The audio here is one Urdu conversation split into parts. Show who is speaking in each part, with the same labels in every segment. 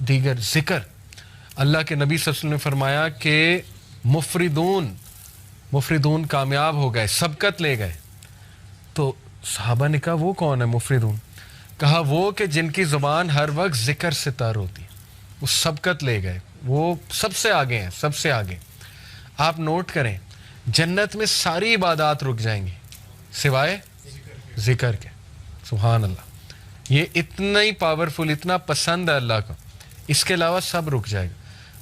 Speaker 1: دیگر ذکر. اللہ کے نبی صلی اللہ علیہ وسلم نے فرمایا کہ مفردون کامیاب ہو گئے, سبقت لے گئے. تو صحابہ نے کہا وہ کون ہے مفردون؟ کہا وہ کہ جن کی زبان ہر وقت ذکر سے تر ہوتی ہے, وہ سبقت لے گئے, وہ سب سے آگے ہیں, سب سے آگے. آپ نوٹ کریں, جنت میں ساری عبادات رک جائیں گی سوائے ذکر کے. سبحان اللہ, یہ اتنا ہی پاورفل, اتنا پسند ہے اللہ کو, اس کے علاوہ سب رک جائے گا.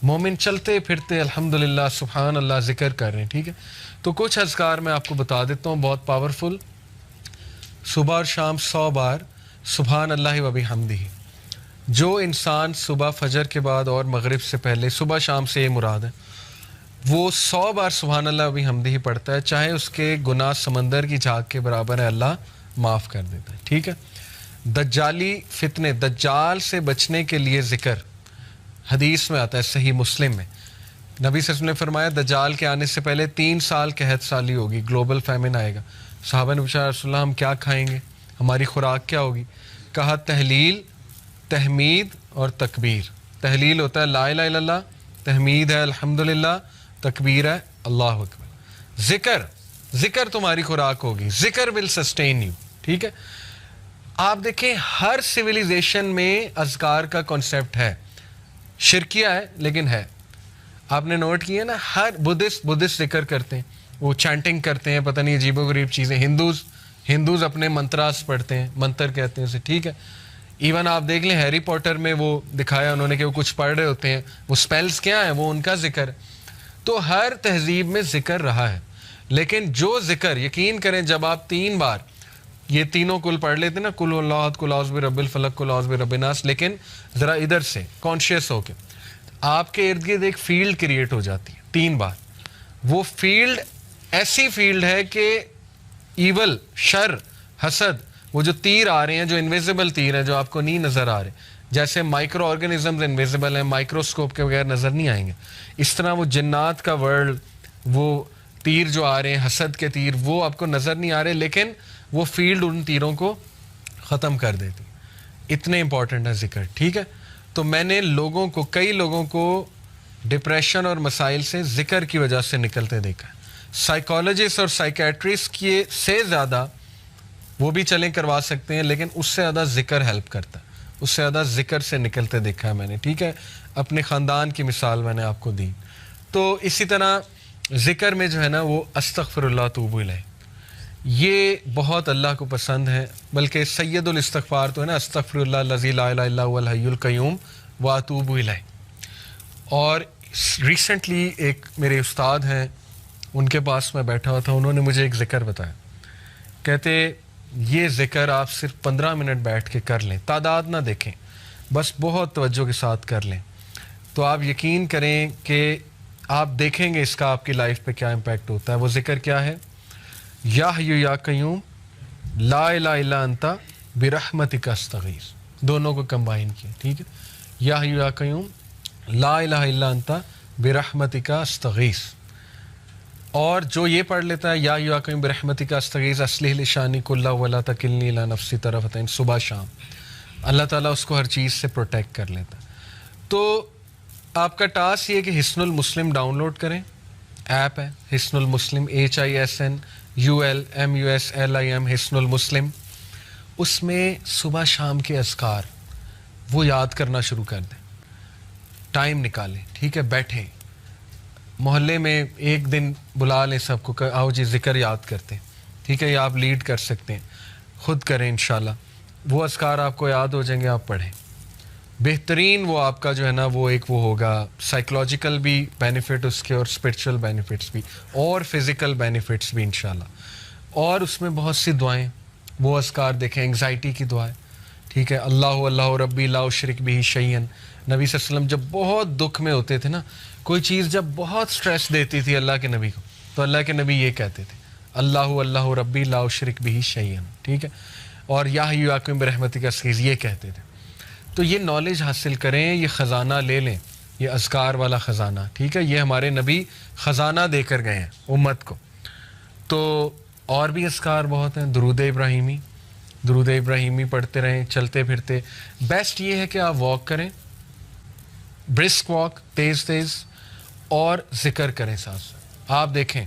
Speaker 1: مومن چلتے پھرتے الحمدللہ سبحان اللہ ذکر کر رہے ہیں. ٹھیک ہے, تو کچھ اذکار میں آپ کو بتا دیتا ہوں بہت پاورفل. صبح اور شام 100 بار سبحان اللہ و بحمدہ. جو انسان صبح فجر کے بعد اور مغرب سے پہلے, صبح شام سے یہ مراد ہے, وہ 100 بار سبحان اللہ و بحمدہ پڑھتا ہے, چاہے اس کے گناہ سمندر کی جھاگ کے برابر ہے, اللہ معاف کر دیتا ہے. ٹھیک ہے. دجالی فتنے, دجال سے بچنے کے لیے ذکر حدیث میں آتا ہے صحیح مسلم میں. نبی صلی اللہ علیہ وسلم نے فرمایا دجال کے آنے سے پہلے 3 سال قحط سالی ہوگی, گلوبل فیمن آئے گا. صحابہ نے پوچھا رسول اللہ ہم کیا کھائیں گے, ہماری خوراک کیا ہوگی؟ کہا تحلیل, تحمید اور تکبیر. تحلیل ہوتا ہے لا الہ الا اللہ, تحمید ہے الحمدللہ, تکبیر ہے اللہ اکبر. ذکر تمہاری خوراک ہوگی, ذکر ول سسٹین یو. ٹھیک ہے. آپ دیکھیں ہر سویلائزیشن میں اذکار کا کنسیپٹ ہے, شرکیہ ہے لیکن ہے. آپ نے نوٹ کیا نا, ہر بدھسٹ ذکر کرتے ہیں, وہ چانٹنگ کرتے ہیں, پتہ نہیں عجیب و غریب چیزیں. ہندوز اپنے منتراس پڑھتے ہیں, منتر کہتے ہیں اسے. ٹھیک ہے. ایون آپ دیکھ لیں ہیری پوٹر میں وہ دکھایا انہوں نے کہ وہ کچھ پڑھ رہے ہوتے ہیں, وہ سپیلز کیا ہیں, وہ ان کا ذکر. تو ہر تہذیب میں ذکر رہا ہے, لیکن جو ذکر یقین کریں جب آپ 3 بار یہ تینوں کل پڑھ لیتے نا, کل اللہ احد, کل اعوذ برب الفلق, کل اعوذ برب الناس, لیکن ذرا ادھر سے کانشیس ہو کے آپ کے ارد گرد ایک فیلڈ کریٹ ہو جاتی ہے 3 بار. وہ فیلڈ ایسی فیلڈ ہے کہ ایول, شر, حسد, وہ جو تیر آ رہے ہیں, جو انویزیبل تیر ہیں, جو آپ کو نہیں نظر آ رہے, جیسے مائکرو آرگنزمز انویزیبل ہیں, مائکروسکوپ کے بغیر نظر نہیں آئیں گے, اس طرح وہ جنات کا ورلڈ, وہ تیر جو آ رہے ہیں, حسد کے تیر, وہ آپ کو نظر نہیں آ رہے, لیکن وہ فیلڈ ان تیروں کو ختم کر دیتی. اتنے امپورٹنٹ ہے ذکر. ٹھیک ہے. تو میں نے کئی لوگوں کو ڈپریشن اور مسائل سے ذکر کی وجہ سے نکلتے دیکھا ہے. سائیکالوجسٹ اور سائیکیٹرسٹ کی سے زیادہ وہ بھی چلیں کروا سکتے ہیں, لیکن اس سے زیادہ ذکر ہیلپ کرتا ہے, اس سے زیادہ ذکر سے نکلتے دیکھا ہے میں نے. ٹھیک ہے. اپنے خاندان کی مثال میں نے آپ کو دی. تو اسی طرح ذکر میں جو ہے نا وہ استغفر اللہ توب الیہ, یہ بہت اللہ کو پسند ہے. بلکہ سید الاستغفار تو ہے نا, استغفر اللہ الذی لا الہ الا هو الحی القیوم واتوب الیہ. اور ریسنٹلی ایک میرے استاد ہیں, ان کے پاس میں بیٹھا ہوا تھا, انہوں نے مجھے ایک ذکر بتایا. کہتے یہ ذکر آپ صرف 15 منٹ بیٹھ کے کر لیں, تعداد نہ دیکھیں, بس بہت توجہ کے ساتھ کر لیں, تو آپ یقین کریں کہ آپ دیکھیں گے اس کا آپ کی لائف پہ کیا امپیکٹ ہوتا ہے. وہ ذکر کیا ہے؟ یا حی یا قیوم لا الہ الا انت برحمتک استغیث. دونوں کو کمبائن کیا. ٹھیک ہے. یا حی یا قیوم لا الہ الا انت برحمتک استغیث. اور جو یہ پڑھ لیتا ہے یا حی یا قیوم برحمتک استغیث اصلح لی شانی کلہ ولا تکلنی الی نفسی طرفتین, صبح شام اللہ تعالیٰ اس کو ہر چیز سے پروٹیکٹ کر لیتا ہے. تو آپ کا ٹاسک یہ کہ حصن المسلم ڈاؤن لوڈ کریں, ایپ ہے حصن المسلم, HISNULMUSLIM, حصن المسلم. اس میں صبح شام کے اذکار وہ یاد کرنا شروع کر دیں, ٹائم نکالیں. ٹھیک ہے. بیٹھیں, محلے میں ایک دن بلا لیں سب کو, آؤ جی ذکر یاد کرتے ہیں. ٹھیک ہے. یا آپ لیڈ کر سکتے ہیں, خود کریں انشاءاللہ. وہ اذکار آپ کو یاد ہو جائیں گے, آپ پڑھیں. بہترین وہ آپ کا جو ہے نا وہ ایک وہ ہوگا, سائیکلوجیکل بھی بینیفٹ اس کے, اور اسپرچول بینیفٹس بھی, اور فزیکل بینیفٹس بھی انشاءاللہ. اور اس میں بہت سی دعائیں, وہ اذکار دیکھیں, انگزائٹی کی دعائیں. ٹھیک ہے. اللہ ربی لا اشرک بہ شیئا. نبی صلی اللہ علیہ وسلم جب بہت دکھ میں ہوتے تھے نا, کوئی چیز جب بہت سٹریس دیتی تھی اللہ کے نبی کو, تو اللہ کے نبی یہ کہتے تھے اللہ ربی لا اشرک بہ شیئا. ٹھیک ہے. اور یا حی یا قیوم برحمتک استغیث یہ کہتے تھے. تو یہ نالج حاصل کریں, یہ خزانہ لے لیں, یہ اذکار والا خزانہ. ٹھیک ہے. یہ ہمارے نبی خزانہ دے کر گئے ہیں امت کو. تو اور بھی اذکار بہت ہیں. درود ابراہیمی پڑھتے رہیں چلتے پھرتے. بیسٹ یہ ہے کہ آپ واک کریں, برسک واک تیز تیز اور ذکر کریں ساتھ ساتھ. آپ دیکھیں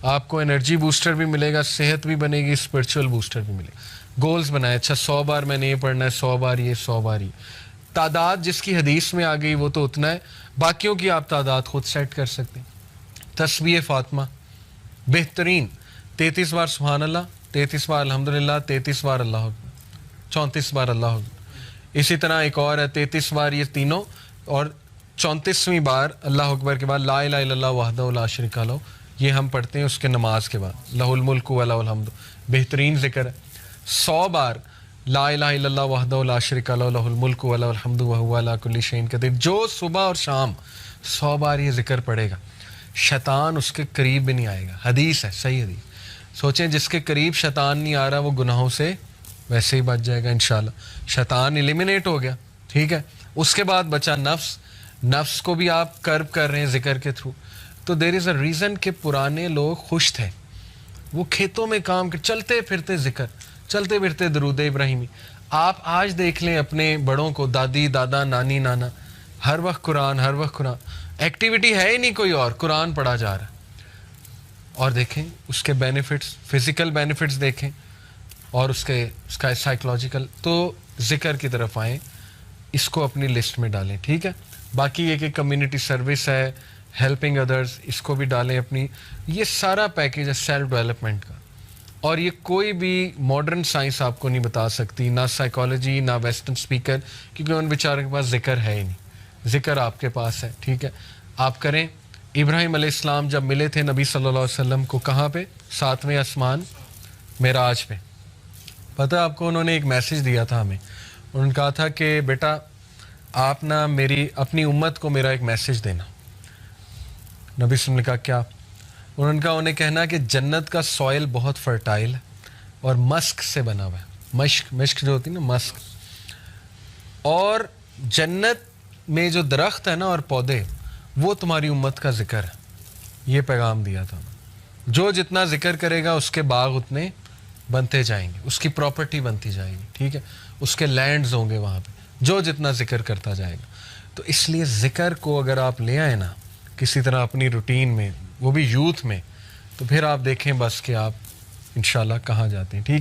Speaker 1: آپ کو انرجی بوسٹر بھی ملے گا, صحت بھی بنے گی, اسپرچول بوسٹر بھی ملے گا. گولز بنائے, اچھا 100 بار میں نے یہ پڑھنا ہے, 100 بار یہ, 100 بار یہ. تعداد جس کی حدیث میں آ گئی وہ تو اتنا ہے, باقیوں کی آپ تعداد خود سیٹ کر سکتے ہیں. تسبیح فاطمہ بہترین 33 بار سبحان اللہ, 33 بار الحمدللہ, 33 بار اللہ اکبر, 34 بار اللہ اکبر. اسی طرح ایک اور ہے 33 بار یہ تینوں, اور 34ویں بار اللہ اکبر کے بعد لا الہ الا اللہ وحدہ لا شریک لہ, یہ ہم پڑھتے ہیں اس کے نماز کے بعد. لہ الملک و لہ الحمد, بہترین ذکر ہے. 100 بار لا الہ الا اللہ وحدہ لا شریک لہ لہ الملک و لہ الحمد وہو علی کل شیء قدیر. جو صبح اور شام 100 بار یہ ذکر پڑھے گا, شیطان اس کے قریب بھی نہیں آئے گا. حدیث ہے, صحیح حدیث. سوچیں جس کے قریب شیطان نہیں آ رہا وہ گناہوں سے ویسے ہی بچ جائے گا انشاءاللہ. شیطان ایلیمینیٹ ہو گیا, ٹھیک ہے. اس کے بعد بچا نفس. نفس کو بھی آپ کرب کر رہے ہیں ذکر کے تھرو. تو دیر از اے ریزن کہ پرانے لوگ خوش تھے, وہ کھیتوں میں کام کر, چلتے پھرتے ذکر, چلتے پھرتے درود ابراہیمی. آپ آج دیکھ لیں اپنے بڑوں کو, دادی دادا نانی نانا, ہر وقت قرآن, ہر وقت قرآن. ایکٹیویٹی ہے ہی نہیں کوئی اور, قرآن پڑھا جا رہا ہے. اور دیکھیں اس کے بینیفٹس, فزیکل بینیفٹس دیکھیں, اور اس کا سائیکلوجیکل. تو ذکر کی طرف آئیں, اس کو اپنی لسٹ میں ڈالیں, ٹھیک ہے. باقی یہ کہ کمیونٹی سروس ہے, ہیلپنگ ادرس, اس کو بھی ڈالیں اپنی. یہ سارا پیکیج ہے سیلف ڈیولپمنٹ کا, اور یہ کوئی بھی ماڈرن سائنس آپ کو نہیں بتا سکتی, نہ سائیکالوجی نہ ویسٹرن اسپیکر, کیونکہ ان بیچاروں کے پاس ذکر ہے ہی نہیں. ذکر آپ کے پاس ہے, ٹھیک ہے, آپ کریں. ابراہیم علیہ السلام جب ملے تھے نبی صلی اللہ علیہ وسلم کو, کہاں پہ؟ 7ویں آسمان معراج پہ. پتہ آپ کو انہوں نے ایک میسیج دیا تھا ہمیں. انہوں نے کہا تھا کہ بیٹا آپ نا اپنی امت کو میرا ایک میسیج دینا. نبی صلی اللہ علیہ وسلم نے کہا کیا؟ انہوں نے کہا انہیں کہنا کہ جنت کا سوائل بہت فرٹائل ہے اور مسک سے بنا ہوا ہے. مشک جو ہوتی ہے نا, مسک. اور جنت میں جو درخت ہے نا اور پودے, وہ تمہاری امت کا ذکر ہے. یہ پیغام دیا تھا. جو جتنا ذکر کرے گا اس کے باغ اتنے بنتے جائیں گے, اس کی پراپرٹی بنتی جائے گی, ٹھیک ہے. اس کے لینڈز ہوں گے وہاں پہ, جو جتنا ذکر کرتا جائے گا. تو اس لیے ذکر کو اگر آپ لے آئیں نا کسی طرح اپنی روٹین میں, وہ بھی یوتھ میں, تو پھر آپ دیکھیں بس کہ آپ انشاءاللہ کہاں جاتے ہیں, ٹھیک ہے.